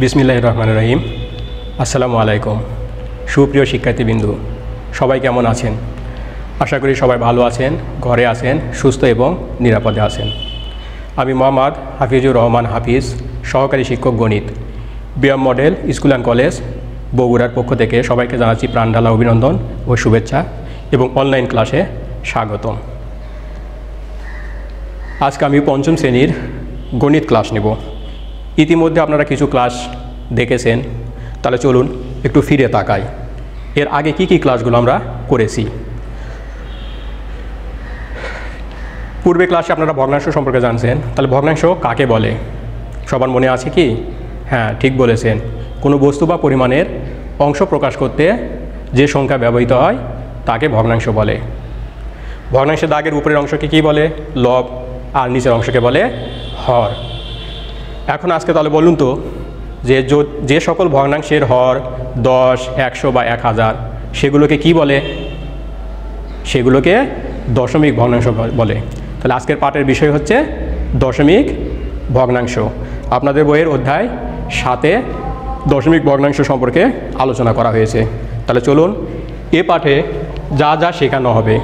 বিসমিল্লাহির রহমানির রহিম। আসসালামু আলাইকুম। সুপ্রিয় শিক্ষার্থীবৃন্দু, সবাই কেমন আছেন? আশা করি সবাই ভালো আছেন, ঘরে আছেন, সুস্থ এবং নিরাপদে আছেন। আমি মোহাম্মদ হাফিজুর রহমান হাফিজ, সহকারী শিক্ষক গণিত, BM model school and college বগুড়ার পক্ষ থেকে সবাইকে জানাচ্ছি প্রাণঢালা অভিনন্দন ও শুভেচ্ছা এবং অনলাইন ক্লাসে স্বাগতম। আজকে আমি পঞ্চম শ্রেণীর গণিত ক্লাস নেব। ইতিমধ্যে আপনারা কিছু ক্লাস দেখেছেন, তাহলে চলুন একটু ফিরে তাকাই এর আগে কি ক্লাসগুলো আমরা করেছি। পূর্বে ক্লাসে আপনারা ভগ্নাংশ সম্পর্কে জানছেন, তাহলে ভগ্নাংশ কাকে বলে সবার মনে আছে কি? হ্যাঁ, ঠিক বলেছেন, কোনো বস্তু বা পরিমাণের অংশ প্রকাশ করতে যে সংখ্যা ব্যবহৃত হয় তাকে ভগ্নাংশ বলে। ভগ্নাংশের দাগের উপরের অংশকে কি বলে? লব, আর নিচের অংশকে বলে হর। এখন আজকে তাহলে বলুন তো যে সকল ভগ্নাংশের হর 10, 100 বা 1000 সেগুলোকে কি বলে? সেগুলোকে দশমিক ভগ্নাংশ বলে। তাহলে আজকের পাঠের বিষয় হচ্ছে দশমিক ভগ্নাংশ। আপনাদের বইয়ের অধ্যায় 7-এ দশমিক ভগ্নাংশ সম্পর্কে আলোচনা করা হয়েছে। তাহলে চলুন এ পাঠে যা যা শেখানো হবে,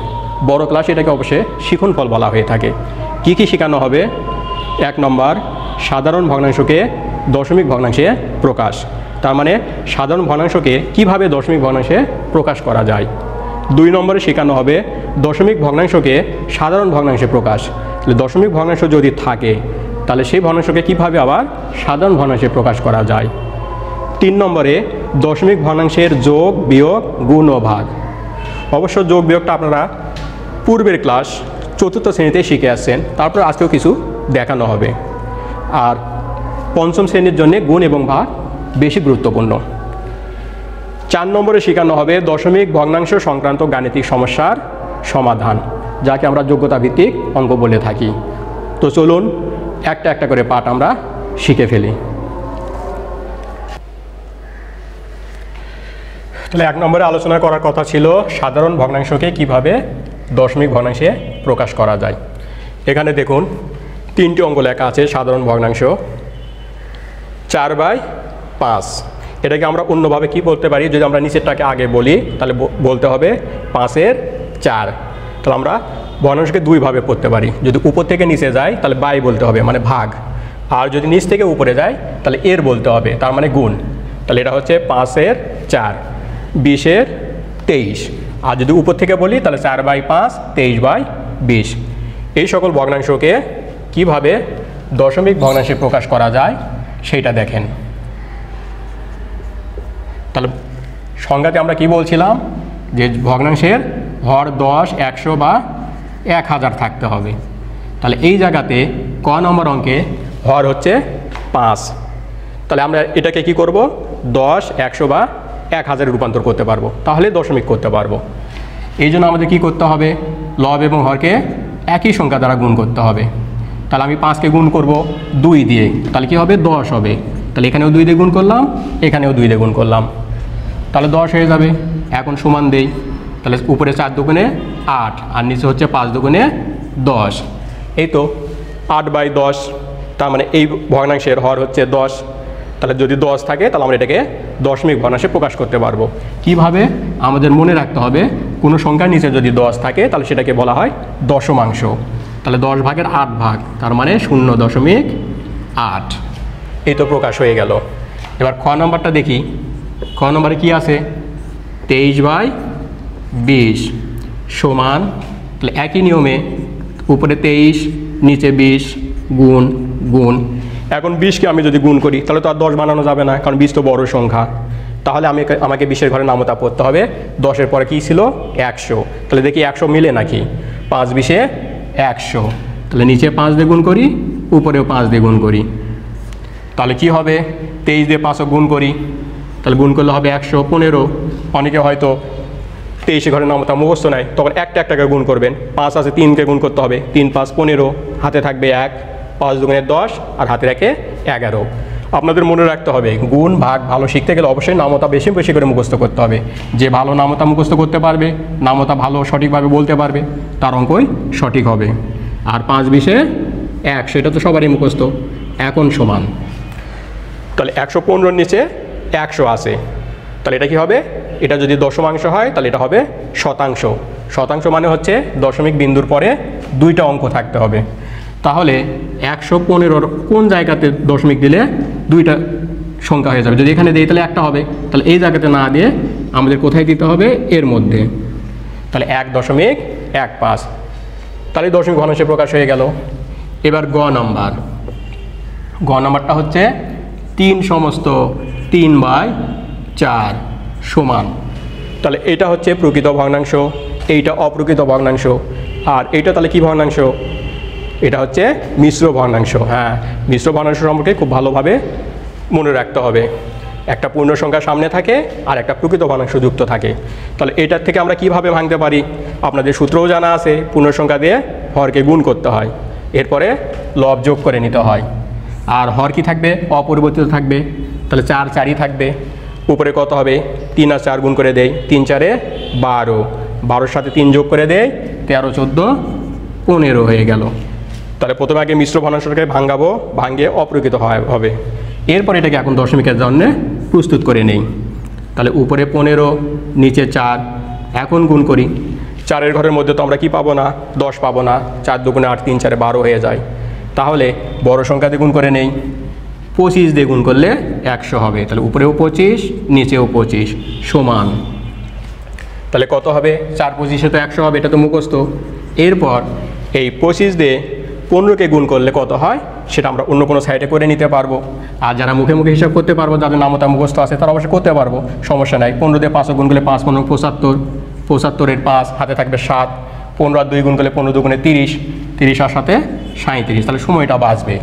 বড় ক্লাস এটাকে অবশ্যই শিখনফল বলা হয়ে থাকে। কি কি শেখানো হবে? 1 নম্বর, সাধারণ ভগ্নাংশকে দশমিক ভগ্নাংশে প্রকাশ। তার মানে সাধারণ ভগ্নাংশকে কিভাবে দশমিক ভগ্নাংশে প্রকাশ করা যায়। 2 নম্বরে শেখানো হবে দশমিক ভগ্নাংশকে সাধারণ ভগ্নাংশে প্রকাশ। দশমিক ভগ্নাংশ যদি থাকে তাহলে সেই ভগ্নাংশকে কিভাবে আবার সাধারণ ভগ্নাংশে প্রকাশ করা যায়। 3 নম্বরে দশমিক ভগ্নাংশের যোগ, বিয়োগ, গুণ ও ভাগ। অবশ্য যোগ বিয়োগটা আপনারা পূর্বের ক্লাস 4র্থ শ্রেণীতে শিখে আসছেন, তারপর আজকেও কিছু দেখানো হবে। আর পঞ্চম শ্রেণীর জন্য গুণ এবং ভাগ বেশি গুরুত্বপূর্ণ। 4 নম্বরে শেখানো হবে দশমিক ভগ্নাংশ সংক্রান্ত গাণিতিক সমস্যার সমাধান, যাকে আমরা যোগ্যতা ভিত্তিক অঙ্ক বলে থাকি। তো চলুন একটা একটা করে পাঠ আমরা শিখে ফেলি। তাহলে 1 নম্বরে আলোচনা করার কথা ছিল সাধারণ ভগ্নাংশকে কিভাবে দশমিক ভগ্নাংশে প্রকাশ করা যায়। এখানে দেখুন 3টি অঙ্ক লেখা আছে। সাধারণ ভগ্নাংশ 4/5। এটাকে আমরা অন্যভাবে কি বলতে পারি? যদি আমরা নিচেরটাকে আগে বলি তাহলে বলতে হবে 5/4। তাহলে আমরা ভগ্নাংশকে 2 ভাবে পড়তে পারি। যদি উপর থেকে নিচে যায় তাহলে বাই বলতে হবে, মানে ভাগ। আর যদি নিচ থেকে উপরে যায় তাহলে এর বলতে হবে, তার মানে গুণ। তাহলে এটা হচ্ছে 5/4, 20/23। আর যদি উপর থেকে বলি তাহলে 4/5, 23/20। এই সকল ভগ্নাংশকে কিভাবে দশমিক ভগ্নাংশে প্রকাশ করা যায় সেইটা দেখেন। তাহলে সংজ্ঞাতে আমরা কি বলছিলাম? যে ভগ্নাংশের হর 10, 100 বা 1000 থাকতে হবে। তাহলে এই জায়গাতে ক নম্বর অঙ্কে হর হচ্ছে 5। তাহলে আমরা এটাকে কি করব? 10, 100 বা 1000 রূপান্তর করতে পারবো, তাহলে দশমিক করতে পারবো। এই জন্য আমাদের কি করতে হবে? লব এবং হরকে একই সংখ্যা দ্বারা গুণ করতে হবে। তাহলে আমি 5কে গুণ করব 2 দিয়ে, তাহলে কি হবে? 10 হবে। তাহলে এখানেও 2 দিয়ে গুণ করলাম, এখানেও 2 দিয়ে গুণ করলাম, তাহলে 10 হয়ে যাবে। এখন সমান দেই, তাহলে উপরে 4 দুগুণে 8 আর নিচে হচ্ছে 5 দুগুণে 10। এই তো 8/10। তার মানে এই ভগ্নাংশের হর হচ্ছে 10। তাহলে যদি 10 থাকে তাহলে আমরা এটাকে দশমিক ভগ্নাংশে প্রকাশ করতে পারবো। কিভাবে? আমাদের মনে রাখতে হবে কোনো সংখ্যার নিচে যদি 10 থাকে তাহলে সেটাকে বলা হয় দশমাংশ। তাহলে 10 ভাগের 8 ভাগ, তার মানে 0.8। এই তো প্রকাশ হয়ে গেল। এবার খ নম্বরটা দেখি। খ নম্বরে কি আছে? 23/20 সমান, তাহলে একই নিয়মে উপরে 23 নিচে 20 গুণ গুণ। এখন 20কে আমি যদি গুণ করি তাহলে তো আর 10 বানানো যাবে না, কারণ 20 তো বড় সংখ্যা। তাহলে আমাকে 20-এর ঘরে নামতা পড়তে হবে। 10-এর পরে কী ছিল? 100। তাহলে দেখি 100 মিলে নাকি? 5×20 100। তাহলে নিচে 5 দিয়ে গুণ করি, উপরেও 5 দিয়ে গুণ করি, তাহলে কি হবে? 23 দিয়ে 5 গুণ করি, তাহলে গুণ করলে হবে 115। অনেকে হয়তো 23-এর ঘরে নামতা মুখস্থ নেয়, তখন একটা করে গুণ করবেন। 5 আছে, 3কে গুণ করতে হবে, 3 5 15, হাতে থাকবে 1, 5 দুগুণে 10 আর হাতে রাখে 11। আপনাদের মনে রাখতে হবে গুণ ভাগ ভালো শিখতে গেলে অবশ্যই নামতা বেশি বেশি করে মুখস্থ করতে হবে। যে ভালো নামতা মুখস্থ করতে পারবে, নামতা ভালো সঠিকভাবে বলতে পারবে, তার অঙ্কই সঠিক হবে। আর 5×20 100, এটা তো সবারই মুখস্থ। এখন সমান তাহলে 115 নিচে 100 আছে, তাহলে এটা কি হবে? এটা যদি দশমাংশ হয় তাহলে এটা হবে শতাংশ। শতাংশ মানে হচ্ছে দশমিক বিন্দুর পরে দুইটা অঙ্ক থাকতে হবে। তাহলে 115 কোন জায়গাতে দশমিক দিলে দুইটা সংখ্যা হয়ে যাবে? যদি এখানে দিই তাহলে একটা হবে, তাহলে এই জায়গাতে না দিয়ে আমাদের কোথায় দিতে হবে? এর মধ্যে। তাহলে 1.15, তাহলে দশমিক ভগ্নাংশে প্রকাশ হয়ে গেল। এবার গ নাম্বারটা হচ্ছে 3 সমস্ত 3/4 সমান। তাহলে এটা হচ্ছে প্রকৃত ভগ্নাংশ, এইটা অপ্রকৃত ভগ্নাংশ, আর এইটা তাহলে কি ভগ্নাংশ? এটা হচ্ছে মিশ্র ভগ্নাংশ। হ্যাঁ, মিশ্র ভগ্নাংশ সম্পর্কে খুব ভালোভাবে মনে রাখতে হবে। একটা পূর্ণ সংখ্যা সামনে থাকে আর একটা প্রকৃত ভগ্নাংশ যুক্ত থাকে। তাহলে এটার থেকে আমরা কিভাবে ভাঙতে পারি? আপনাদের সূত্রও জানা আছে, পূর্ণ সংখ্যা দিয়ে হরকে গুণ করতে হয়, এরপরে লব যোগ করে নিতে হয়। আর হর কি থাকবে? অপরিবর্তিত থাকবে। তাহলে 4 4ই থাকবে। উপরে কত হবে? 3 আর 4 গুণ করে দেয়, 3 4 12, 12-র সাথে 3 যোগ করে দেয়, 13 14 15 হয়ে গেল। তাহলে প্রথমে আগে মিশ্র ভগ্নাংশটাকে ভাঙাবো, ভাঙিয়ে অপ্রকৃত হবে। এরপর এটাকে এখন দশমিকের জন্য প্রস্তুত করে নেই। তাহলে উপরে 15, নিচে 4, এখন গুণ করি। 4-এর ঘরের মধ্যে তো আমরা কি পাবো না? 10 পাবো না। 4 2 8, 3 4 12 হয়ে যায়। তাহলে বড় সংখ্যা দিয়ে গুণ করে নেই, 25 দিয়ে গুণ করলে 100 হবে। তাহলে উপরেও 25, নিচেও 25 সমান। তাহলে কত হবে? 4 25-এ তো 100 হবে, এটা তো মুখস্থ। এরপর এই 25 দিয়ে 15কে গুণ করলে কত হয় সেটা আমরা অন্য কোনো সাইডে করে নিতে পারবো। আর যারা মুখে মুখে হিসাব করতে পারবো, যাদের নামতা মুখস্থ আছে তারা অবশ্যই করতে পারবো, সমস্যা নাই। 15 দিয়ে 5 গুণ করলে 5 15 75, 75-এর 5 হাতে থাকবে 7, 15 আর 2 গুণ করলে 15 2 30, 30 আর সাথে 37, তাহলে সময়টা বাঁচবে।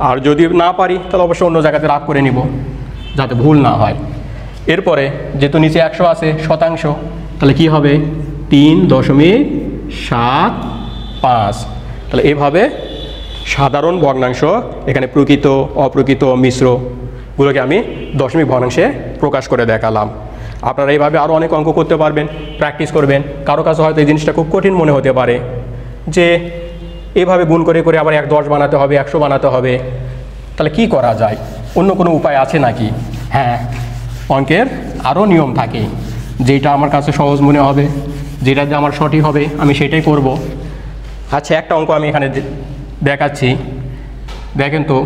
আর যদি না পারি তাহলে অবশ্যই অন্য জায়গাতে রাগ করে নিব যাতে ভুল না হয়। এরপরে যেহেতু নিচে 100 আছে শতাংশ, তাহলে কি হবে? 3.75। তাহলে এইভাবে সাধারণ ভগ্নাংশ, এখানে প্রকৃত অপ্রকৃত মিশ্রগুলোকে আমি দশমিক ভগ্নাংশে প্রকাশ করে দেখালাম। আপনারা এইভাবে আরও অনেক অঙ্ক করতে পারবেন, প্র্যাকটিস করবেন। কারো কাছে হয়তো এই জিনিসটা খুব কঠিন মনে হতে পারে যে এভাবে গুণ করে করে আবার 10 বানাতে হবে, 100 বানাতে হবে, তাহলে কি করা যায়? অন্য কোনো উপায় আছে নাকি? হ্যাঁ, অঙ্কের আরও নিয়ম থাকে। যেটা আমার কাছে সহজ মনে হবে, যেটা যে আমার সঠিক হবে আমি সেটাই করব। আচ্ছা, একটা অঙ্ক আমি এখানে দেখাচ্ছি, দেখেন তো।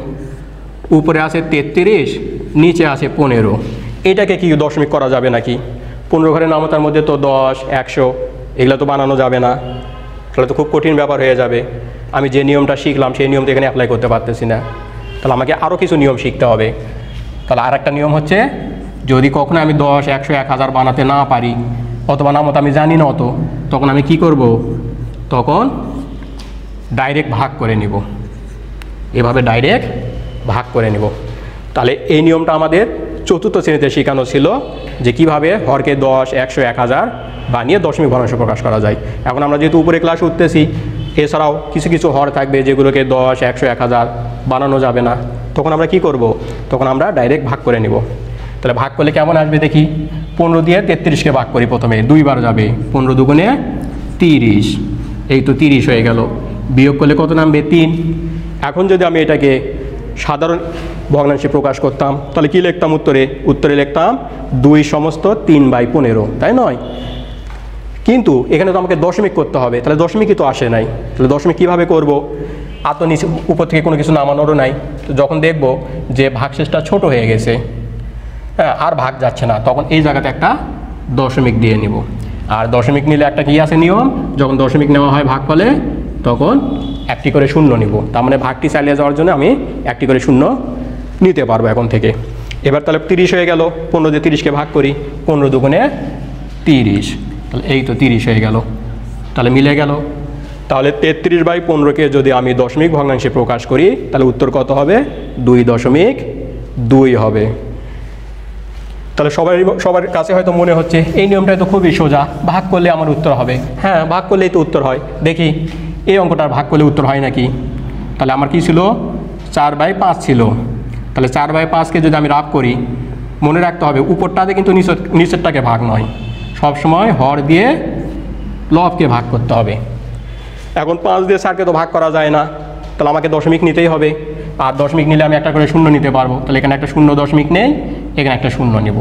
উপরে আছে 33, নিচে আছে 15, এটাকে কি দশমিক করা যাবে নাকি? 15 ঘরের নামতার মধ্যে তো 10 100 এগুলো তো বানানো যাবে না, তাহলে তো খুব কঠিন ব্যাপার হয়ে যাবে। আমি যে নিয়মটা শিখলাম সেই নিয়ম তো এখানে অ্যাপ্লাই করতে পারতেছি না, তাহলে আমাকে আরও কিছু নিয়ম শিখতে হবে। তাহলে আর একটা নিয়ম হচ্ছে, যদি কখনো আমি 10 100 1000 বানাতে না পারি, অথবা নামতা আমি জানি না অত, তখন আমি কি করব? তখন ডাইরেক্ট ভাগ করে নিব, এভাবে ডাইরেক্ট ভাগ করে নিব। তাহলে এই নিয়মটা আমাদের চতুর্থ শ্রেণীতে শেখানো ছিল, যে কিভাবে হরকে 10 100 1000 বানিয়ে দশমিক ভগ্নাংশ প্রকাশ করা যায়। এখন আমরা যেহেতু উপরে ক্লাস উঠতেছি, এছাড়াও কিছু কিছু হর থাকবে যেগুলোকে 10 100 1000 বানানো যাবে না, তখন আমরা কি করব? তখন আমরা ডাইরেক্ট ভাগ করে নিব। তাহলে ভাগ করলে কেমন আসবে দেখি। 15 দিয়ে 33-কে ভাগ করি, প্রথমে 2 বার যাবে, 15 2 30, এই তো 30 হয়ে গেল। বিয়োগ করলে কত নামবে? 3। এখন যদি আমি এটাকে সাধারণ ভগ্নাংশে প্রকাশ করতাম তাহলে কি লিখতাম? উত্তরে লিখতাম 2 সমস্ত 3/15, তাই নয়? কিন্তু এখানে তো আমাকে দশমিক করতে হবে, তাহলে দশমিকই তো আসে নাই, তাহলে দশমিক কীভাবে করব? আর তো নিচে উপর থেকে কোনো কিছু নামানোরও নাই। তো যখন দেখব যে ভাগশেষটা ছোট হয়ে গেছে, হ্যাঁ, আর ভাগ যাচ্ছে না, তখন এই জায়গাতে একটা দশমিক দিয়ে নিব। আর দশমিক নিলে একটা কি আছে নিয়ম, যখন দশমিক নেওয়া হয় ভাগফলে তখন একটি করে শূন্য নিব। তার মানে ভাগটি চালিয়ে যাওয়ার জন্য আমি একটি করে শূন্য নিতে পারবো এখন থেকে। এবার তাহলে 30 হয়ে গেল, 15 দিয়ে 30-কে ভাগ করি, 15 2 30, তাহলে এই তো 30 হয়ে গেল, তাহলে মিলে গেল। তাহলে 33/15-কে যদি আমি দশমিক ভগ্নাংশে প্রকাশ করি তাহলে উত্তর কত হবে? 2.2 হবে। তাহলে সবার কাছে হয়তো মনে হচ্ছে এই নিয়মটাই তো খুবই সোজা, ভাগ করলে আমার উত্তর হবে। হ্যাঁ, ভাগ করলেই তো উত্তর হয়। দেখি এই অঙ্কটার ভাগ করলে উত্তর হয় নাকি। তাহলে আমার কি ছিল? 4/5 ছিল। তাহলে 4/5-কে যদি আমি রাফ করি, মনে রাখতে হবে উপরটাতে কিন্তু নিচেরটাকে ভাগ নয়, সবসময় হর দিয়ে লবকে ভাগ করতে হবে। এখন 5 দিয়ে 4-কে তো ভাগ করা যায় না, তাহলে আমাকে দশমিক নিতেই হবে, আর দশমিক নিলে আমি একটা করে শূন্য নিতে পারবো। তাহলে এখানে একটা শূন্য দশমিক নেই, এখানে একটা শূন্য নেব।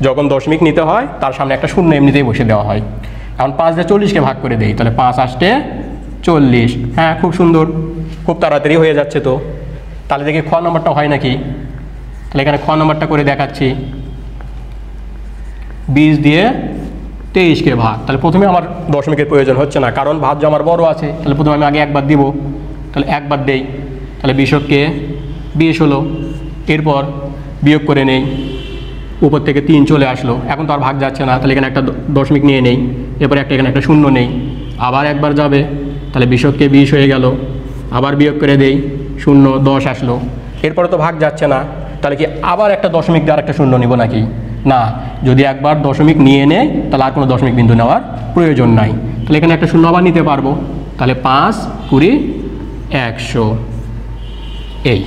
যখন দশমিক নিতে হয় তার সামনে একটা শূন্য এমনিতেই বসে দেওয়া হয়। এখন 5 দিয়ে 40কে ভাগ করে দেই, তাহলে 5 আসতে 40। হ্যাঁ, খুব সুন্দর, খুব তাড়াতাড়ি হয়ে যাচ্ছে। তো তাহলে দেখি খ নম্বরটা হয় নাকি। তাহলে এখানে খ নম্বরটা করে দেখাচ্ছি। 20 দিয়ে 23কে ভাগ, তাহলে প্রথমে আমার দশমিকের প্রয়োজন হচ্ছে না, কারণ ভাজ্য আমার বড় আছে। তাহলে প্রথমে আমি আগে একবার দিব, তাহলে একবার দেই, তাহলে 20কে 20 হলো। এরপর বিয়োগ করে নেই, উপর থেকে 3 চলে আসলো, এখন তো আর ভাগ যাচ্ছে না, তাহলে এখানে একটা দশমিক নিয়ে নেই। এরপরে এখানে একটা শূন্য নেই, আবার একবার যাবে, তাহলে 20কে 20 হয়ে গেল। আবার বিয়োগ করে দেই, 0 10 আসলো। এরপরে তো ভাগ যাচ্ছে না, তাহলে কি আবার একটা দশমিক দিয়ে আর একটা শূন্য নিব নাকি? না, যদি একবার দশমিক নিয়ে নেয় তাহলে আর কোনো দশমিক বিন্দু নেওয়ার প্রয়োজন নাই। তাহলে এখানে একটা শূন্য আবার নিতে পারবো, তাহলে 5 20 100 এই।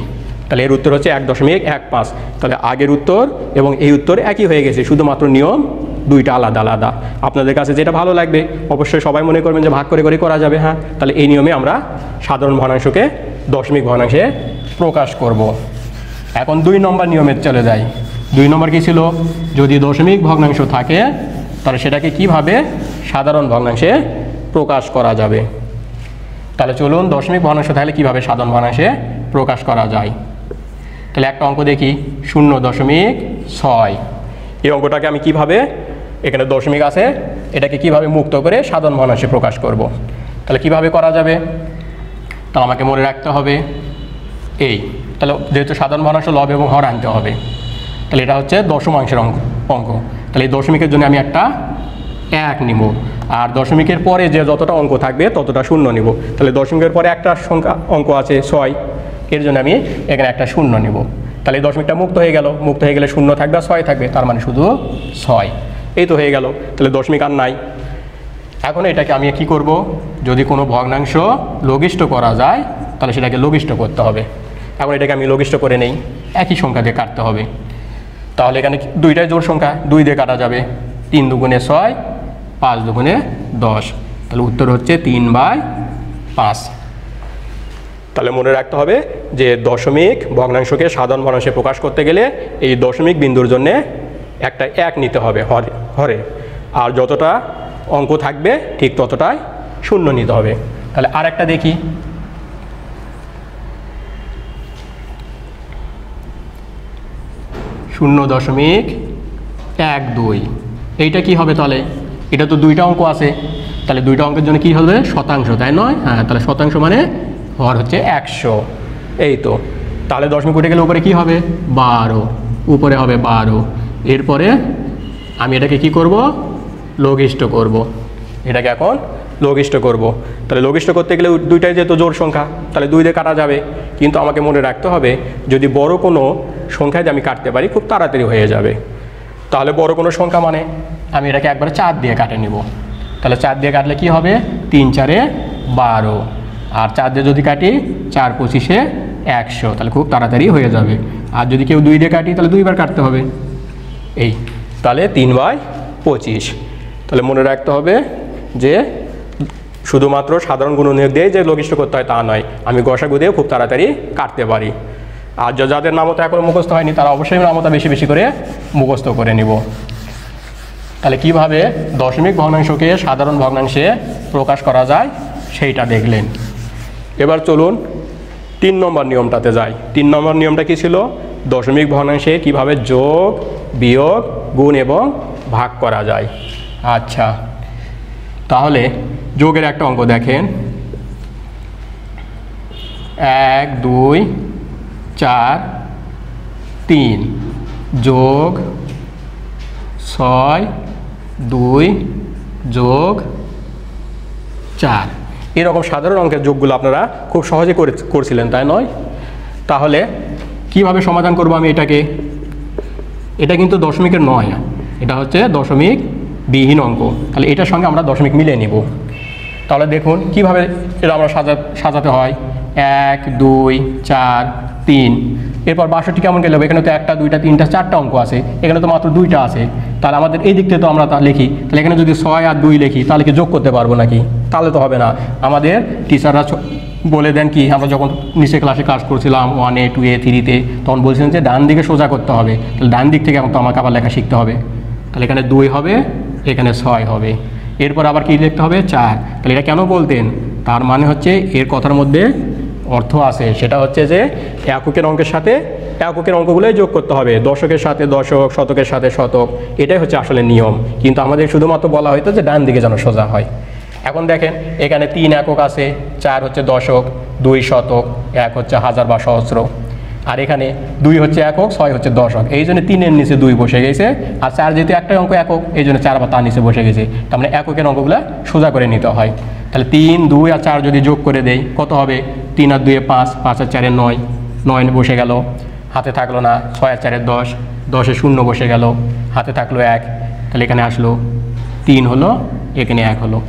তাহলে এর উত্তর হচ্ছে 1.15। তাহলে আগের উত্তর এবং এই উত্তর একই হয়ে গেছে, শুধুমাত্র নিয়ম দুইটা আলাদা আলাদা। আপনাদের কাছে যেটা ভালো লাগবে অবশ্যই সবাই মনে করবেন যে ভাগ করে করে করা যাবে। হ্যাঁ, তাহলে এই নিয়মে আমরা সাধারণ ভগ্নাংশকে দশমিক ভগ্নাংশে প্রকাশ করব। এখন 2 নম্বর নিয়মে চলে যাই। 2 নম্বর কী ছিল? যদি দশমিক ভগ্নাংশ থাকে তাহলে সেটাকে কিভাবে সাধারণ ভগ্নাংশে প্রকাশ করা যাবে। তাহলে চলুন দশমিক ভগ্নাংশ থাকলে কীভাবে সাধারণ ভগ্নাংশে প্রকাশ করা যায়। তাহলে একটা অঙ্ক দেখি, 0.6। এই অঙ্কটাকে আমি কিভাবে, এখানে দশমিক আছে, এটাকে কিভাবে মুক্ত করে সাধারণ ভগ্নাংশে প্রকাশ করব। তাহলে কিভাবে করা যাবে? তাহলে আমাকে মনে রাখতে হবে এই, তাহলে যেহেতু সাধারণ ভগ্নাংশ লব এবং হর আনতে হবে, তাহলে এটা হচ্ছে দশমাংশের অঙ্ক। তাহলে এই দশমিকের জন্য আমি একটা 1 নিব, আর দশমিকের পরে যে যতটা অঙ্ক থাকবে ততটা শূন্য নিব। তাহলে দশমিকের পরে একটা সংখ্যা অঙ্ক আছে 6, এর জন্য আমি এখানে একটা শূন্য নিব। তাহলে এই দশমিকটা মুক্ত হয়ে গেল, মুক্ত হয়ে গেলে শূন্য থাকবে আর 6 থাকবে, তার মানে শুধু 6। এই তো হয়ে গেল, তাহলে দশমিক আর নাই। এখন এটাকে আমি কি করব? যদি কোনো ভগ্নাংশ লঘিষ্ঠ করা যায় তাহলে সেটাকে লঘিষ্ঠ করতে হবে। এখন এটাকে আমি লঘিষ্ঠ করে নেই, একই সংখ্যা দিয়ে কাটতে হবে। তাহলে এখানে দুইটাই জোড় সংখ্যা, 2 দিয়ে কাটা যাবে। 3 দুগুণে 6, 5 দুগুণে 10, তাহলে উত্তর হচ্ছে 3/5। তাহলে মনে রাখতে হবে যে দশমিক ভগ্নাংশকে সাধারণ ভগ্নাংশে প্রকাশ করতে গেলে এই দশমিক বিন্দুর জন্য একটা 1 নিতে হবে হরে, আর যতটা অঙ্ক থাকবে ঠিক ততটাই শূন্য নিতে হবে। তাহলে আর একটা দেখি, 0.12। এইটা কি হবে? তাহলে এটা তো 2টা অঙ্ক আছে, তাহলে 2টা অঙ্কের জন্য কি হবে? শতাংশ, তাই নয়? হ্যাঁ, তাহলে শতাংশ মানে হর হচ্ছে 100। এই তো, তাহলে দশমিক উঠে গেলে উপরে কি হবে? 12, উপরে হবে 12। এরপরে আমি এটাকে কি করব? লঘিষ্ঠ করব। এটাকে এখন লঘিষ্ঠ করব। তাহলে লঘিষ্ঠ করতে গেলে দুইটাই যেহেতু জোড় সংখ্যা, তাহলে 2 দিয়ে কাটা যাবে। কিন্তু আমাকে মনে রাখতে হবে যদি বড় কোনো সংখ্যায় আমি কাটতে পারি খুব তাড়াতাড়ি হয়ে যাবে। তাহলে বড় কোনো সংখ্যা মানে আমি এটাকে একবারে 4 দিয়ে কাটে নিব। তাহলে 4 দিয়ে কাটলে কি হবে? 3 4 12, আর 4 দিয়ে যদি কাটি 4 25 100, তাহলে খুব তাড়াতাড়ি হয়ে যাবে। আর যদি কেউ 2 দিয়ে কাটি তাহলে 2 বার কাটতে হবে। এই, তাহলে 3/25। তাহলে মনে রাখতে হবে যে শুধুমাত্র সাধারণ গুণনীয়ক দিয়ে যে লঘিষ্ঠ করতে হয় তা নয়, আমি গসাগু দিয়েও খুব তাড়াতাড়ি কাটতে পারি। আর যাদের নামতা এখনও মুখস্থ হয়নি তারা অবশ্যই নামতা বেশি বেশি করে মুখস্থ করে নিব। তাহলে কিভাবে দশমিক ভগ্নাংশকে সাধারণ ভগ্নাংশে প্রকাশ করা যায় সেইটা দেখলেন। এবার চলুন 3 নম্বর নিয়মটাতে যাই। 3 নম্বর নিয়মটা কি ছিল? দশমিক ভগ্নাংশে কিভাবে যোগ, বিয়োগ, গুণ এবং ভাগ করা যায়। আচ্ছা, তাহলে যোগের একটা অঙ্ক দেখেন, 1 2 4 3 যোগ 6 2 যোগ 4। এরকম সাধারণ অঙ্কের যোগগুলো আপনারা খুব সহজে করছিলেন, তাই নয়? তাহলে কিভাবে সমাধান করব আমি এটাকে? এটা কিন্তু দশমিকের নয়, এটা হচ্ছে দশমিক বিহীন অঙ্ক। তাহলে এটার সঙ্গে আমরা দশমিক মিলিয়ে নিব। তাহলে দেখুন কিভাবে এটা আমরা সাজাতে হয়। 1 2 4 3, এরপর 62 কেমন গেল? এখানে তো 1টা 2টা 3টা 4টা অঙ্ক আছে, এখানে তো মাত্র 2টা আছে। তাহলে আমাদের এই দিক থেকে তো আমরা তা লিখি, তাহলে এখানে যদি 6 আর 2 লিখি তাহলে কি যোগ করতে পারবো নাকি? তাহলে তো হবে না। আমাদের টিচাররা বলে দেন কি, আমরা যখন নিচে ক্লাসে ক্লাস করছিলাম 1A 2A 3তে, তখন বলছিলেন যে ডান দিকে সোজা করতে হবে। তাহলে ডান দিক থেকে এখন তো আমাকে আবার লেখা শিখতে হবে। তাহলে এখানে 2 হবে, এখানে 6 হবে, এরপর আবার কি লিখতে হবে 4। তাহলে এটা কেন বলতেন? তার মানে হচ্ছে এর কথার মধ্যে অর্থ আছে, সেটা হচ্ছে যে এককের অঙ্কের সাথে এককের অঙ্কগুলোই যোগ করতে হবে, দশকের সাথে দশক, শতকের সাথে শতক, এটাই হচ্ছে আসলে নিয়ম। কিন্তু আমাদের শুধুমাত্র বলা হয়তো যে ডান দিকে যেন সোজা হয়। এখন দেখেন এখানে 3 একক আছে, 4 হচ্ছে দশক, 2 শতক, 1 হচ্ছে হাজার বা সহস্র, আর এখানে 2 হচ্ছে একক, 6 হচ্ছে দশক। এই জন্য 3-এর নিচে 2 বসে গেছে, আর 4 যেহেতু একটা অঙ্ক একক, এই জন্য 4 আবার তার নিচে বসে গেছে। তার মানে এককের অঙ্কগুলো সোজা করে নিতে হয়। তাহলে 3, 2 আর 4 যদি যোগ করে দেই কত হবে? 3 আর 2 5, 5 আর 4 9, 9 বসে গেল, হাতে থাকলো না। 6 আর 4 10, 10 0 বসে গেল, হাতে থাকলো 1, তাহলে এখানে আসলো 3 হলো, এখানে 1 হলো।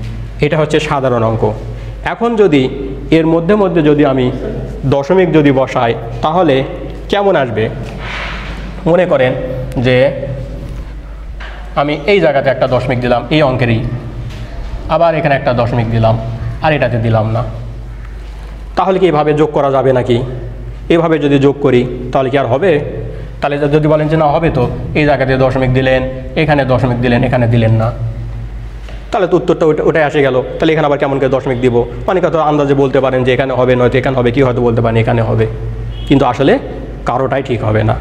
এটা হচ্ছে সাধারণ অঙ্ক। এখন যদি এর মধ্যে মধ্যে যদি আমি দশমিক যদি বসাই তাহলে কেমন আসবে? মনে করেন যে আমি এই জায়গাতে একটা দশমিক দিলাম, এই অঙ্কেরই, আবার এখানে একটা দশমিক দিলাম, আর এটাতে দিলাম না। তাহলে কি এভাবে যোগ করা যাবে নাকি? এভাবে যদি যোগ করি তাহলে কি আর হবে? তাহলে যদি বলেন যে না হবে, তো এই জায়গাতে দশমিক দিলেন, এখানে দশমিক দিলেন, এখানে দিলেন না, তাহলে তো উত্তরটা ওটাই আসে গেল। তাহলে এখানে আবার কেমন করে দশমিক দিব? অনেকে তো আন্দাজে বলতে পারেন যে এখানে হবে, নয়তো এখানে হবে, কি হয়তো বলতে পারেন এখানে হবে, কিন্তু আসলে কারোটাই ঠিক হবে না।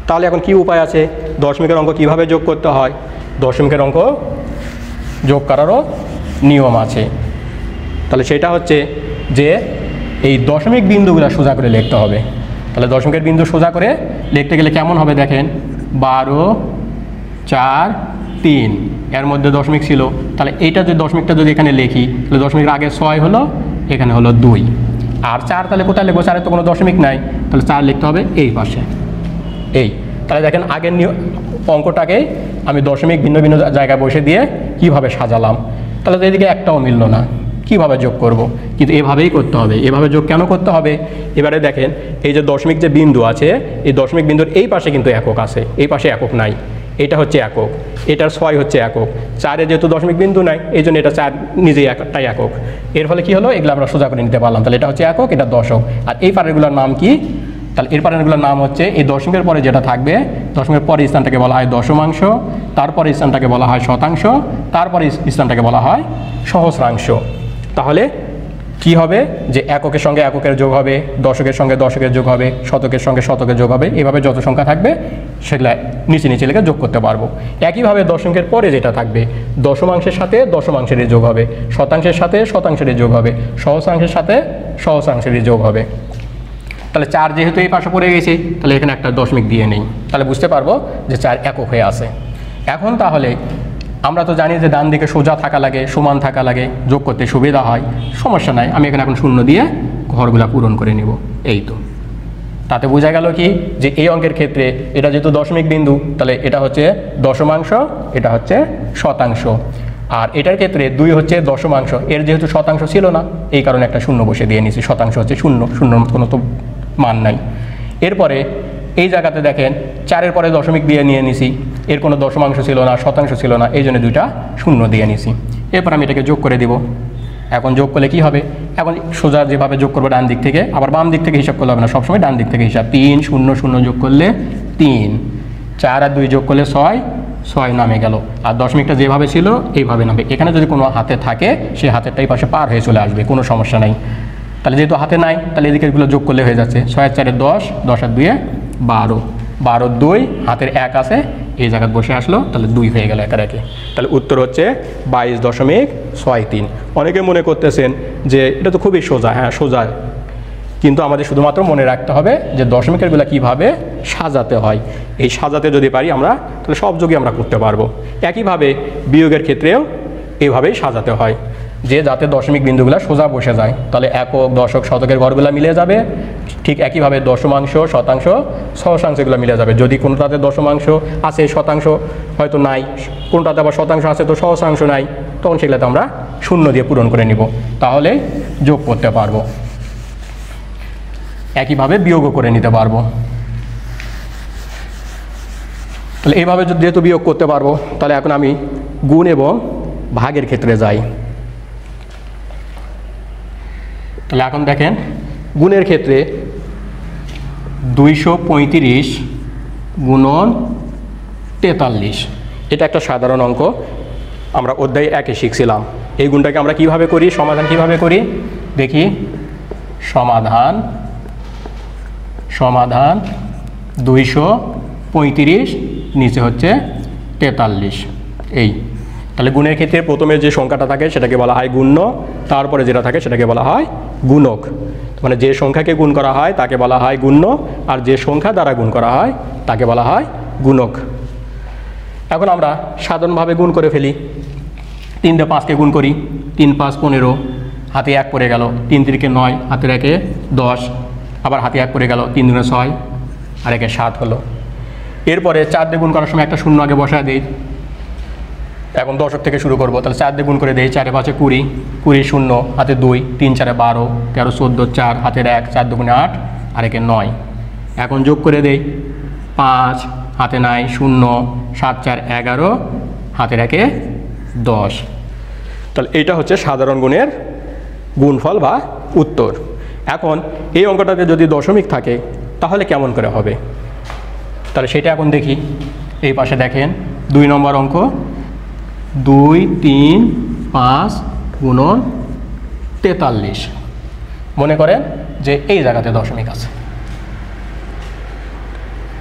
তাহলে এখন কি উপায় আছে? দশমিকের অঙ্ক কিভাবে যোগ করতে হয়? দশমিকের অঙ্ক যোগ করারও নিয়ম আছে। তাহলে সেটা হচ্ছে যে এই দশমিক বিন্দুগুলো সোজা করে লিখতে হবে। তাহলে দশমিকের বিন্দু সোজা করে লিখতে গেলে কেমন হবে দেখেন, 12 4 3, এর মধ্যে দশমিক ছিল, তাহলে এইটা যে দশমিকটা যদি এখানে লিখি তাহলে দশমিকের আগে 6 হলো, এখানে হলো 2, আর 4 তাহলে কোথায় লিখবো? 4-এর তো কোনো দশমিক নাই, তাহলে 4 লিখতে হবে এই পাশে, এই। তাহলে দেখেন আগের অঙ্কটাকে আমি দশমিক ভিন্ন ভিন্ন জায়গায় বসে দিয়ে কিভাবে সাজালাম। তাহলে তো এদিকে একটাও মিলল না, কিভাবে যোগ করব? কিন্তু এভাবেই করতে হবে। এভাবে যোগ কেন করতে হবে? এবারে দেখেন এই যে দশমিক যে বিন্দু আছে, এই দশমিক বিন্দুর এই পাশে কিন্তু একক আছে, এই পাশে একক নাই, এটা হচ্ছে একক, এটার 6 হচ্ছে একক, 4-এ যেহেতু দশমিক বিন্দু নাই এই জন্য এটা 4 নিজেই একটাই একক। এর ফলে কি হলো? এগুলো আমরা সোজা করে নিতে পারলাম। তাহলে এটা হচ্ছে একক, এটা দশক। আর এই পারেরগুলোর নাম কি? তাহলে এর পারেরগুলোর নাম হচ্ছে, এই দশমিকের পরে যেটা থাকবে, দশমিকের পরের স্থানটাকে বলা হয় দশমাংশ, তারপরে স্থানটাকে বলা হয় শতাংশ, তারপরে স্থানটাকে বলা হয় সহস্রাংশ। তাহলে কি হবে? যে এককের সঙ্গে এককের যোগ হবে, দশকের সঙ্গে দশকের যোগ হবে, শতকের সঙ্গে শতকের যোগ হবে, এভাবে যত সংখ্যা থাকবে সেগুলো নিচে নিচে লিখে যোগ করতে পারবো। একইভাবে দশমিকের পরে যেটা থাকবে, দশমাংশের সাথে দশমাংশেরই যোগ হবে, শতাংশের সাথে শতাংশেরই যোগ হবে, সহস্রাংশের সাথে সহস্রাংশেরই যোগ হবে। তাহলে 4 যেহেতু এই পাশে পড়ে গেছে, তাহলে এখানে একটা দশমিক দিয়ে নেই, তাহলে বুঝতে পারবো যে 4 একক হয়ে আছে। এখন তাহলে আমরা তো জানি যে ডান দিকে সোজা থাকা লাগে, সমান থাকা লাগে, যোগ করতে সুবিধা হয়, সমস্যা নাই। আমি এখানে এখন শূন্য দিয়ে ঘরগুলা পূরণ করে নিব, এই তো। তাতে বোঝা গেল কি যে এই অঙ্কের ক্ষেত্রে এটা যেহেতু দশমিক বিন্দু, তাহলে এটা হচ্ছে দশমাংশ, এটা হচ্ছে শতাংশ। আর এটার ক্ষেত্রে 2 হচ্ছে দশমাংশ, এর যেহেতু শতাংশ ছিল না এই কারণে একটা শূন্য বসে দিয়ে নিয়েছি, শতাংশ হচ্ছে শূন্য, শূন্য কোনো তো মান নাই। এরপরে এই জায়গাতে দেখেন 4-এর পরে দশমিক দিয়ে নিয়ে নিছি, এর কোনো দশমাংশ ছিল না, শতাংশ ছিল না, এই জন্য 2টা শূন্য দিয়ে নিছি। এরপর আমি এটাকে যোগ করে দিব। এখন যোগ করলে কি হবে? এখন সোজা যেভাবে যোগ করবো ডান দিক থেকে, আবার বাম দিক থেকে হিসাব করলে হবে না, সবসময় ডান দিক থেকে হিসাব। 3 0 0 যোগ করলে 3, 4 আর 2 যোগ করলে 6, 6 নামে গেল। আর দশমিকটা যেভাবে ছিল এইভাবে নামবে। এখানে যদি কোনো হাতে থাকে সেই হাতেরটাই পাশে পার হয়ে চলে আসবে, কোনো সমস্যা নাই। তাহলে যেহেতু হাতে নাই, তাহলে এদিকে এগুলো যোগ করলে হয়ে যাচ্ছে 6 আর 4 10, 10 আর 2 12, 12 2, হাতের 1 আছে, এই জায়গায় বসে আসলো, তাহলে 2 হয়ে গেল একে একে। তাহলে উত্তর হচ্ছে 22.63। অনেকে মনে করতেছেন যে এটা তো খুবই সোজা। হ্যাঁ সোজা, কিন্তু আমাদের শুধুমাত্র মনে রাখতে হবে যে দশমিকেরগুলো কীভাবে সাজাতে হয়। এই সাজাতে যদি পারি আমরা, তাহলে সব যোগই আমরা করতে পারবো। একইভাবে বিয়োগের ক্ষেত্রেও এইভাবেই সাজাতে হয়, যে যাতে দশমিক বিন্দুগুলো সোজা বসে যায়। তাহলে একক, দশক, শতকের ঘরগুলো মিলে যাবে। ঠিক একইভাবে দশমাংশ, শতাংশ, সহস্রাংশগুলো মিলে যাবে। যদি কোনোটাতে দশমাংশ আছে, শতাংশ হয়তো নাই, কোনোটাতে আবার শতাংশ আছে তো সহস্রাংশ নাই, তখন সেগুলোতে আমরা শূন্য দিয়ে পূরণ করে নিব, তাহলে যোগ করতে পারবো। একইভাবে বিয়োগও করে নিতে পারবো। তাহলে এইভাবে যেহেতু বিয়োগ করতে পারবো, তাহলে এখন আমি গুণ এবং ভাগের ক্ষেত্রে যাই। তাহলে এখন দেখেন গুণের ক্ষেত্রে 235 গুণন 43, এটা একটা সাধারণ অঙ্ক, আমরা অধ্যায় 1-এ শিখছিলাম। এই গুণটাকে আমরা কিভাবে করি, সমাধান কিভাবে করি দেখি। সমাধান 235 নিচে হচ্ছে 43, এই। তাহলে গুণের ক্ষেত্রে প্রথমে যে সংখ্যাটা থাকে সেটাকে বলা হয় গুণ্য, তারপরে যেটা থাকে সেটাকে বলা হয় গুণক। মানে যে সংখ্যাকে গুণ করা হয় তাকে বলা হয় গুণ্য, আর যে সংখ্যা দ্বারা গুণ করা হয় তাকে বলা হয় গুণক। এখন আমরা সাধারণভাবে গুণ করে ফেলি। 3 দিয়ে 5কে গুণ করি, 3 5 15, হাতে 1 পড়ে গেল, 3 3 9, হাতের 1-এ 10, আবার হাতে 1 পড়ে গেল, 3 2 6, আর 1-এ 7 হলো। এরপরে 4 দিয়ে গুণ করার সময় একটা শূন্য আগে বসায় দিই। এখন দশক থেকে শুরু করব, তাহলে 4 দিয়ে গুণ করে দেই, 4 5 20, 20 0, হাতে 2, 3 4 12, 13 14, 4 হাতের 1, 4 2 8, আর 1-এ 9। এখন যোগ করে দেই, 5 হাতে নাই, 0 7 4 11, হাতের 1-এ 10। তাহলে এইটা হচ্ছে সাধারণ গুণের গুণফল বা উত্তর। এখন এই অঙ্কটাতে যদি দশমিক থাকে তাহলে কেমন করে হবে, তাহলে সেটা এখন দেখি। এই পাশে দেখেন 2 নম্বর অঙ্ক, 2 3 5 গুণন 43, মনে করেন যে এই জায়গাতে দশমিক আছে।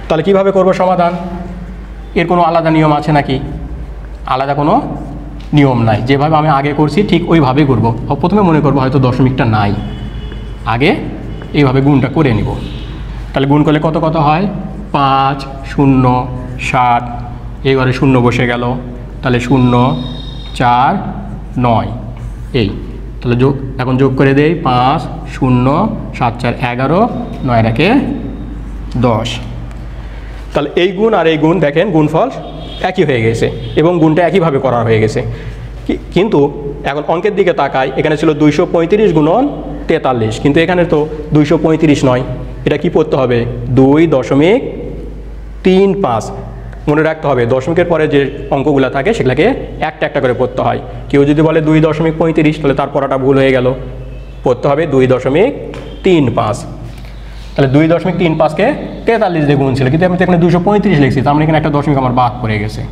তাহলে কিভাবে করব সমাধান, এর কোনো আলাদা নিয়ম আছে নাকি? আলাদা কোনো নিয়ম নাই, যেভাবে আমি আগে করছি ঠিক ওইভাবেই করব। প্রথমে মনে করব হয়তো দশমিকটা নাই, আগে এইভাবে গুণটা করে নিব। তাহলে গুণ করলে কত কত হয়, 5 0 7, এবারে 0 বসে গেল, তাহলে 0 4 9, এই। তাহলে এখন যোগ করে দেই, 5 0 7 4 11, 9 1-এ 10। তাহলে এই গুণ আর এই গুণ দেখেন গুণফল একই হয়ে গেছে এবং গুণটা একইভাবে করা হয়ে গেছে। কিন্তু এখন অঙ্কের দিকে তাকাই, এখানে ছিল 235 গুণন 43, কিন্তু এখানে তো 235 নয়, এটা কি পড়তে হবে 2.35। মনে রাখতে হবে দশমিকের পরে যে অঙ্কগুলো থাকে সেগুলোকে একটা একটা করে পড়তে হয়। কেউ যদি বলে 2.35 তাহলে তার পড়াটা ভুল হয়ে গেল, পড়তে হবে 2.35। তাহলে 2.35কে 43 দিয়ে গুণ ছিল, কিন্তু আমি তো এখানে 235 লিখছি, তার মানে এখানে একটা দশমিক আমার বাদ পড়ে গেছে।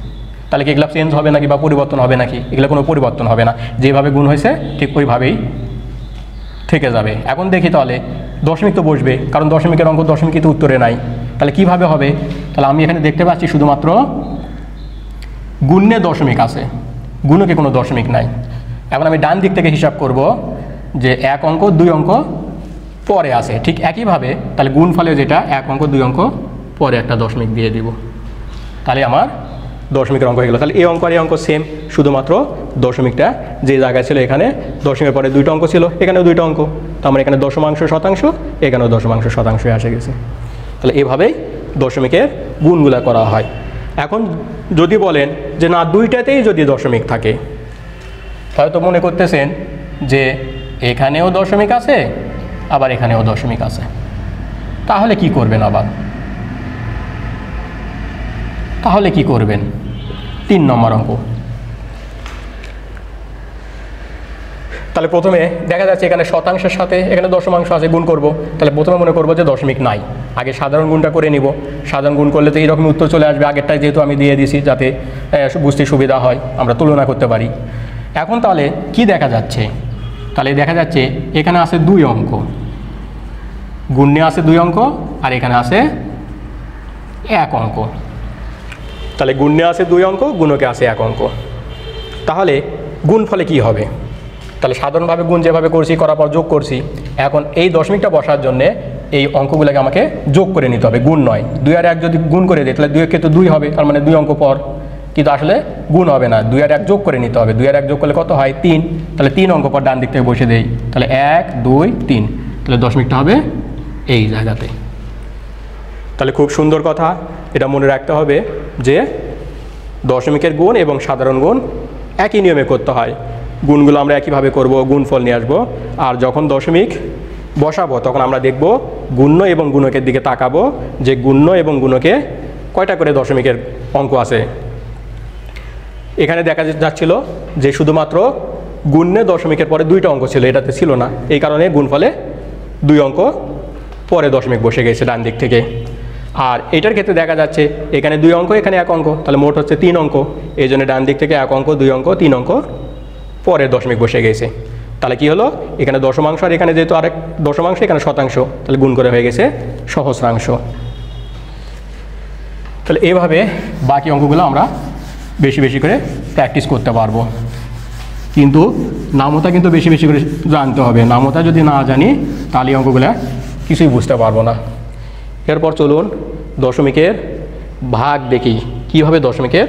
তাহলে কি এগুলো চেঞ্জ হবে নাকি বা পরিবর্তন হবে নাকি? এগুলো কোনো পরিবর্তন হবে না, যেভাবে গুণ হয়েছে ঠিক ওইভাবেই থেকে যাবে। এখন দেখি তাহলে দশমিক তো বসবে, কারণ দশমিকের অঙ্ক দশমিকই তো উত্তরে নাই। তাহলে কিভাবে হবে, তাহলে আমি এখানে দেখতে পাচ্ছি শুধুমাত্র গুণ্যে দশমিক আছে, গুণকে কোনো দশমিক নাই। এখন আমি ডান দিক থেকে হিসাব করব যে 1 অঙ্ক 2 অঙ্ক পরে আছে, ঠিক একইভাবে তাহলে গুণফলে যেটা 1 অঙ্ক 2 অঙ্ক পরে একটা দশমিক দিয়ে দিব, তাহলে আমার দশমিকের অঙ্ক হয়ে গেল। তাহলে এই অঙ্ক আর এই অঙ্ক সেম, শুধুমাত্র দশমিকটা যে জায়গায় ছিল এখানে দশমিকের পরে 2টা অঙ্ক ছিল, এখানেও 2টা অঙ্ক, তো আমার এখানে দশমাংশ শতাংশ, এখানেও দশমাংশ শতাংশ এসে গেছে। তাহলে এভাবেই দশমিকের গুণগুলা করা হয়। এখন যদি বলেন যে না 2টাতেই যদি দশমিক থাকে, হয়তো মনে করতেছেন যে এখানেও দশমিক আছে আবার এখানেও দশমিক আছে, তাহলে কি করবেন আবার, তাহলে কি করবেন 3 নম্বর অঙ্ক। তাহলে প্রথমে দেখা যাচ্ছে এখানে শতাংশের সাথে এখানে দশমাংশ আছে, গুণ করব। তাহলে প্রথমে মনে করব যে দশমিক নাই, আগে সাধারণ গুণটা করে নিব। সাধারণ গুণ করলে তো এইরকম উত্তর চলে আসবে, আগেরটাই যেহেতু আমি দিয়ে দিয়েছি যাতে বুঝতে সুবিধা হয়, আমরা তুলনা করতে পারি। এখন তাহলে কি দেখা যাচ্ছে, তাহলে দেখা যাচ্ছে এখানে আছে 2 অঙ্ক, গুণে আছে 2 অঙ্ক, আর এখানে আছে 1 অঙ্ক। তাহলে গুণে আছে 2 অঙ্ক, গুণকে আছে 1 অঙ্ক। তাহলে গুণফলে কি হবে, তাহলে সাধারণভাবে গুণ যেভাবে করছি করার পর যোগ করছি, এখন এই দশমিকটা বসার জন্যে এই অঙ্কগুলোকে আমাকে যোগ করে নিতে হবে, গুণ নয়। 2 আর 1 যদি গুণ করে দিই তাহলে 2 এর ক্ষেত্রে 2 হবে, তার মানে 2 অঙ্ক পর, কিন্তু আসলে গুণ হবে না, 2 আর 1 যোগ করে নিতে হবে। 2 আর 1 যোগ করলে কত হয় 3, তাহলে 3 অঙ্ক পর ডান দিক থেকে বসে দেই, তাহলে 1 2 3, তাহলে দশমিকটা হবে এই জায়গাতে। তাহলে খুব সুন্দর কথা, এটা মনে রাখতে হবে যে দশমিকের গুণ এবং সাধারণ গুণ একই নিয়মে করতে হয়। গুণগুলো আমরা একইভাবে করব, গুণফল নিয়ে আসবো, আর যখন দশমিক বসাবো তখন আমরা দেখব গুণ্য এবং গুণকের দিকে তাকাবো যে গুণ্য এবং গুণকে কয়টা করে দশমিকের অঙ্ক আছে। এখানে দেখা যাচ্ছিল যে শুধুমাত্র গুণে দশমিকের পরে দুইটা অঙ্ক ছিল, এটাতে ছিল না, এই কারণে গুণফলে 2 অঙ্ক পরে দশমিক বসে গেছে ডান দিক থেকে। আর এটার ক্ষেত্রে দেখা যাচ্ছে এখানে 2 অঙ্ক, এখানে 1 অঙ্ক, তাহলে মোট হচ্ছে 3 অঙ্ক। এই জন্য ডান দিক থেকে 1 অঙ্ক, 2 অঙ্ক, 3 অঙ্ক পরে দশমিক বসে গেছে। তাহলে কি হলো, এখানে দশমাংশ আর এখানে যেহেতু আরেক দশমাংশ, এখানে শতাংশ, তাহলে গুণ করে হয়ে গেছে সহস্রাংশ। তাহলে এইভাবে বাকি অঙ্কগুলো আমরা বেশি বেশি করে প্র্যাকটিস করতে পারবো। কিন্তু নামতা কিন্তু বেশি বেশি করে জানতে হবে, নামতা যদি না জানি তাহলে অঙ্কগুলো কিছুই বুঝতে পারবো না। এরপর চলুন দশমিকের ভাগ দেখি, কীভাবে দশমিকের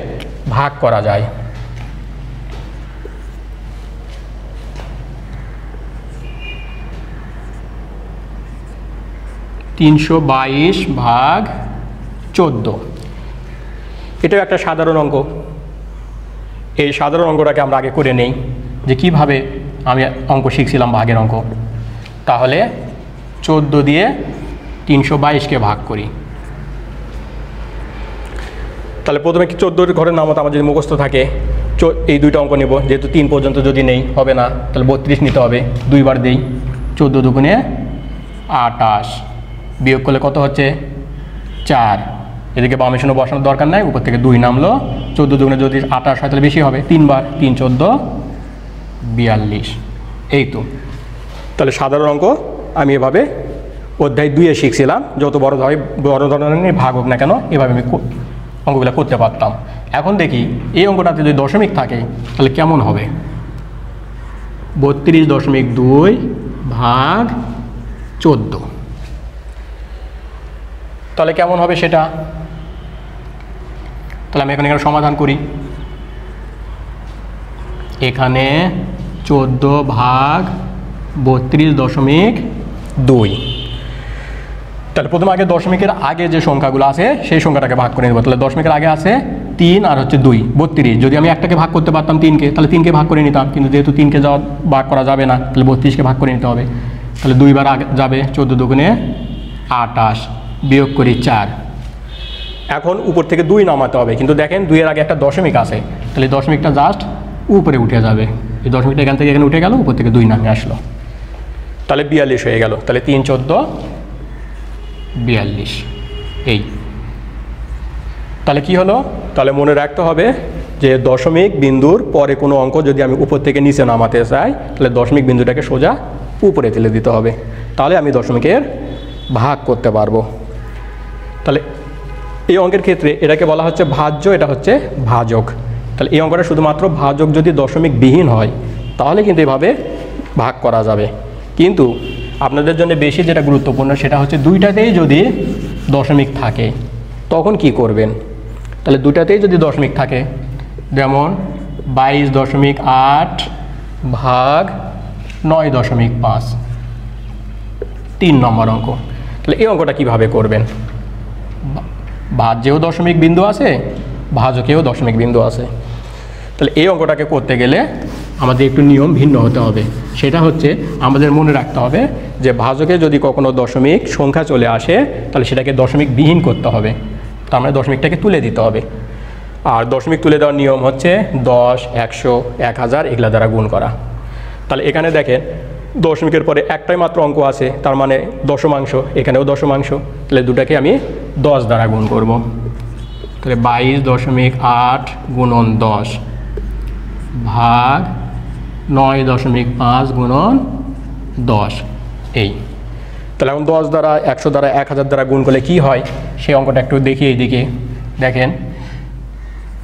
ভাগ করা যায়। (322 ভাগ 14) এটাও একটা সাধারণ অঙ্ক। এই সাধারণ অঙ্কটাকে আমরা আগে করে নেই যে কিভাবে আমি অঙ্ক শিখছিলাম ভাগের অঙ্ক। তাহলে 14 দিয়ে 322কে ভাগ করি। তাহলে প্রথমে কি 14 ঘরের নামতা আমার যদি মুখস্থ থাকে, এই দুইটা অঙ্ক নেব, যেহেতু 3 পর্যন্ত যদি নেই হবে না, তাহলে 32 নিতে হবে, 2 বার দেই। 14 দুগুণে 28, বিয়োগ করলে কত হচ্ছে 4। এদিকে বামে শূন্য বসানোর দরকার নাই, উপর থেকে 2 নামলো। 14 দুগুণে যদি 28 হয় তাহলে বেশি হবে, 3 বার, 3 14 42। এই তো। তাহলে সাধারণ অঙ্ক আমি এভাবে অধ্যায় 2-এ শিখছিলাম, যত বড় ধরনের ভাগ হোক না কেন এভাবে আমি অঙ্কগুলো করতে পারতাম। এখন দেখি এই অঙ্কটাতে যদি দশমিক থাকে তাহলে কেমন হবে। 32.2 ভাগ 14, তাহলে কেমন হবে সেটা। তাহলে আমি এখানে সমাধান করি। এখানে 14 ভাগ 32.2। তাহলে প্রথমে আগে দশমিকের আগে যে সংখ্যাগুলো আছে সেই সংখ্যাটাকে ভাগ করে নেব। তাহলে দশমিকের আগে আছে 3 আর হচ্ছে 2, 32। যদি আমি একটাকে ভাগ করতে পারতাম 3কে, তাহলে 3কে ভাগ করে নিতাম, কিন্তু যেহেতু 3কে ভাগ করা যাবে না, তাহলে 32কে ভাগ করে নিতে হবে। তাহলে 2 বার আগে যাবে, 14 দুগুণে 28, বিয়োগ করি 4। এখন উপর থেকে 2 নামাতে হবে, কিন্তু দেখেন 2-এর আগে একটা দশমিক আছে, তাহলে দশমিকটা জাস্ট উপরে উঠে যাবে। এই দশমিকটা এখান থেকে এখানে উঠে গেল, উপর থেকে 2 নামে আসলো, তাহলে 42 হয়ে গেল। তাহলে 3 14 42। এই তাহলে কি হলো, তাহলে মনে রাখতে হবে যে দশমিক বিন্দুর পরে কোনো অঙ্ক যদি আমি উপর থেকে নিচে নামাতে চাই, তাহলে দশমিক বিন্দুটাকে সোজা উপরে তুলে দিতে হবে, তাহলে আমি দশমিকের ভাগ করতে পারবো। তাহলে এই অঙ্কের ক্ষেত্রে এটাকে বলা হচ্ছে ভাজ্য, এটা হচ্ছে ভাজক। তাহলে এই অঙ্কটা শুধুমাত্র ভাজক যদি দশমিক বিহীন হয় তাহলে কিন্তু এভাবে ভাগ করা যাবে। কিন্তু আপনাদের জন্য বেশি যেটা গুরুত্বপূর্ণ সেটা হচ্ছে দুইটাতেই যদি দশমিক থাকে তখন কি করবেন। তাহলে দুইটাতেই যদি দশমিক থাকে, যেমন 22.8 ভাগ 9.5, 3 নম্বর অঙ্ক। তাহলে এই অঙ্কটা কিভাবে করবেন। ভাজ্যেও দশমিক বিন্দু আছে, ভাজকেও দশমিক বিন্দু আছে। তাহলে এই অঙ্কটাকে করতে গেলে আমাদের একটু নিয়ম ভিন্ন হতে হবে। সেটা হচ্ছে আমাদের মনে রাখতে হবে যে ভাজকে যদি কখনো দশমিক সংখ্যা চলে আসে তাহলে সেটাকে দশমিক বিহীন করতে হবে, তার মানে দশমিকটাকে তুলে দিতে হবে। আর দশমিক তুলে দেওয়ার নিয়ম হচ্ছে 10, 100, 1000 এগুলা দ্বারা গুণ করা। তাহলে এখানে দেখেন দশমিকের পরে একটাই মাত্র অঙ্ক আছে, তার মানে দশমাংশ, এখানেও দশমাংশ। তাহলে দুটাকে আমি 10 দ্বারা গুণ করব। তাহলে 22.8 গুণন 10 ভাগ 9.5 গুণন 10। এই তাহলে এখন 10 দ্বারা, 100 দ্বারা, 1000 দ্বারা গুণ করলে কি হয় সেই অঙ্কটা একটু দেখি। এইদিকে দেখেন,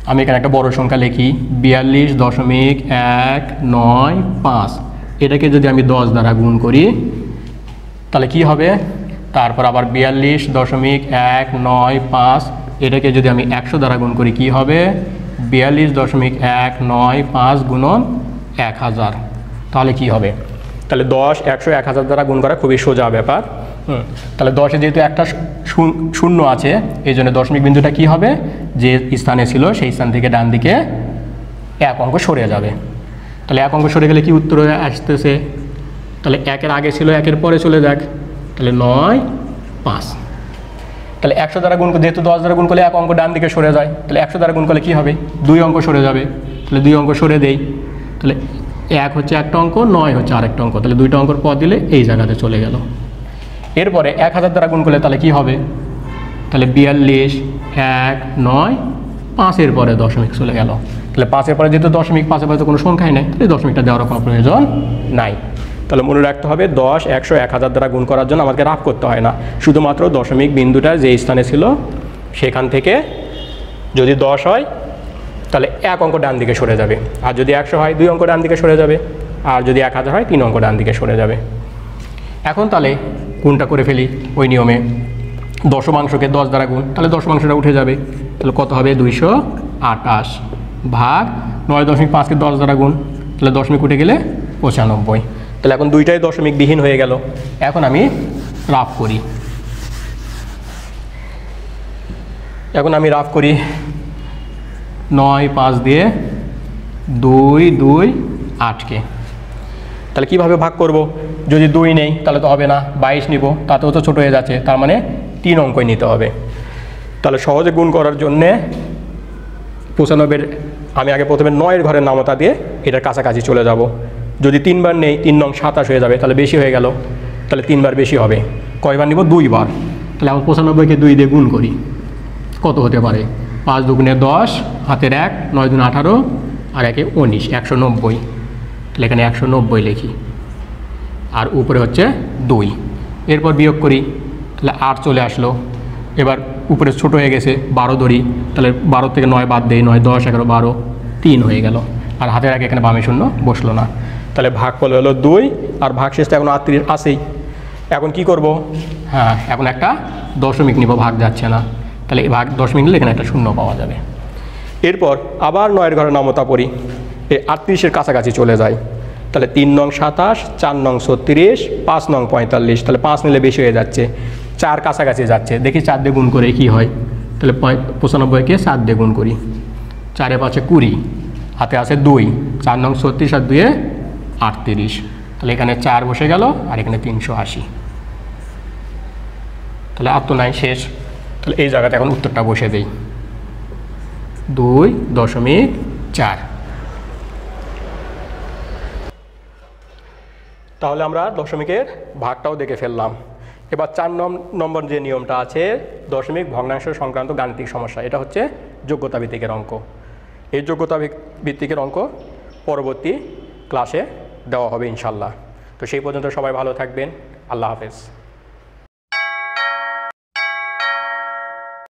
আমি এখানে একটা বড় সংখ্যা লিখি 42.195। এটাকে যদি আমি 10 দ্বারা গুণ করি তাহলে কি হবে। তারপর আবার 42.195, এটাকে যদি আমি 100 দ্বারা গুণ করি কি হবে 42.195 গুণন 1000। তাহলে কি হবে, তাহলে 10, 100, 1000 দ্বারা গুণ করা খুবই সোজা ব্যাপার। তাহলে 10-এ যেহেতু একটা শূন্য আছে এই জন্য দশমিক বিন্দুটা কি হবে, যে স্থানে ছিল সেই স্থান থেকে ডান দিকে 1 অঙ্ক সরে যাবে। তাহলে 1 অঙ্ক সরে গেলে কি উত্তর আসতেছে, তাহলে 1-এর আগে ছিল 1-এর পরে চলে যাক, তাহলে 9, 5। তাহলে 100 দ্বারা গুণ, যেহেতু 10 দ্বারা গুণ করলে 1 অঙ্ক ডান দিকে সরে যায়, তাহলে 100 দ্বারা গুণ করলে কি হবে 2 অঙ্ক সরে যাবে। তাহলে 2 অঙ্ক সরে দেই, তাহলে 1 হচ্ছে একটা অঙ্ক, 9 হচ্ছে আরেকটা অঙ্ক, তাহলে দুইটা অঙ্কর পদ দিলে এই জায়গাতে চলে গেল। এরপরে 1000 দ্বারা গুণ করলে তাহলে কি হবে, তাহলে 42, 1, 9, 5-এর পরে দশমিক চলে গেল। তাহলে 5-এর পরে যেহেতু দশমিক, 5-এর পরে তো কোনো সংখ্যাই নেই, তাহলে দশমিকটা দেওয়ার কোনো প্রয়োজন নাই। তাহলে মনে রাখতে হবে 10, 100, 1000 দ্বারা গুণ করার জন্য আমাকে রাফ করতে হয় না, শুধুমাত্র দশমিক বিন্দুটা যে স্থানে ছিল সেখান থেকে যদি 10 হয় তাহলে 1 অঙ্ক ডান দিকে সরে যাবে, আর যদি 100 হয় 2 অঙ্ক ডান দিকে সরে যাবে, আর যদি 1000 হয় 3 অঙ্ক ডান দিকে সরে যাবে। এখন তাহলে গুণটা করে ফেলি ওই নিয়মে, দশমাংশকে 10 দ্বারা গুণ, তাহলে দশমাংশটা উঠে যাবে, তাহলে কত হবে 228 ভাগ 9.5কে 10 দ্বারা গুণ, তাহলে দশমিক উঠে গেলে 95। তাহলে এখন দুইটাই দশমিক বিহীন হয়ে গেল। এখন আমি রাফ করি, 9, 5 দিয়ে 2, 2, 8কে। তাহলে কীভাবে ভাগ করব, যদি 2 নেই তাহলে তো হবে না, 22 নিব, তাতেও তো ছোটো হয়ে যাচ্ছে, তার মানে 3 অঙ্কই নিতে হবে। তাহলে সহজে গুণ করার জন্যে 95 আমি আগে প্রথমে 9-এর ঘরের নামতা দিয়ে এটার কাছাকাছি চলে যাব। যদি 3 বার নেই, 3 নং 27 হয়ে যাবে, তাহলে বেশি হয়ে গেল, তাহলে 3 বার বেশি হবে। কয়বার নিব, 2 বার। তাহলে আমি 95কে 2 দিয়ে গুণ করি, কত হতে পারে, 5 দুগুণে 10, হাতের 1, 9 দুগুণে 18, আর 1-এ 19, 190। তাহলে এখানে 190 লিখি, আর উপরে হচ্ছে 2। এরপর বিয়োগ করি, তাহলে 8 চলে আসলো। এবার উপরে ছোট হয়ে গেছে, 12 ধরি, তাহলে 12 থেকে 9 বাদ দেই, 9, 10, 11, 12, 3 হয়ে গেল, আর হাতের 1 এখানে বামে শূন্য বসলো না। তাহলে ভাগফল হলো 2, আর ভাগশেষটা এখন 38 আসেই। এখন কি করব, হ্যাঁ এখন একটা দশমিক নিব, ভাগ যাচ্ছে না, তাহলে এই ভাগ দশমিক নিলে এখানে একটা শূন্য পাওয়া যাবে। এরপর আবার 9-এর ঘরে নামতা পড়ি, এই 38-এর কাছাকাছি চলে যায়, তাহলে 3 নং 27, 4 নং 36, 5 নং 45, তাহলে 5 নিলে বেশি হয়ে যাচ্ছে, 4 কাছাকাছি যাচ্ছে, দেখি 4 দিয়ে গুণ করে কি হয়। তাহলে 95কে 7 দিয়ে গুণ করি, 4 এ 5-এ 20, হাতে আছে 2, 4 নং 36 আর 2-এ 38, তাহলে এখানে 4 বসে গেল, আর এখানে 380। তাহলে আর তো নাই, শেষ। তাহলে এই জায়গাতে এখন উত্তরটা বসে দেই, 2.4। তাহলে আমরা দশমিকের ভাগটাও দেখে ফেললাম। এবার 4 নম্বর যে নিয়মটা আছে, দশমিক ভগ্নাংশ সংক্রান্ত গাণিতিক সমস্যা, এটা হচ্ছে যোগ্যতা ভিত্তিকের অঙ্ক। এই যোগ্যতা ভিত্তিকের অঙ্ক পরবর্তী ক্লাসে দেওয়া হবে ইনশাল্লাহ। তো সেই পর্যন্ত সবাই ভালো থাকবেন, আল্লাহ হাফেজ।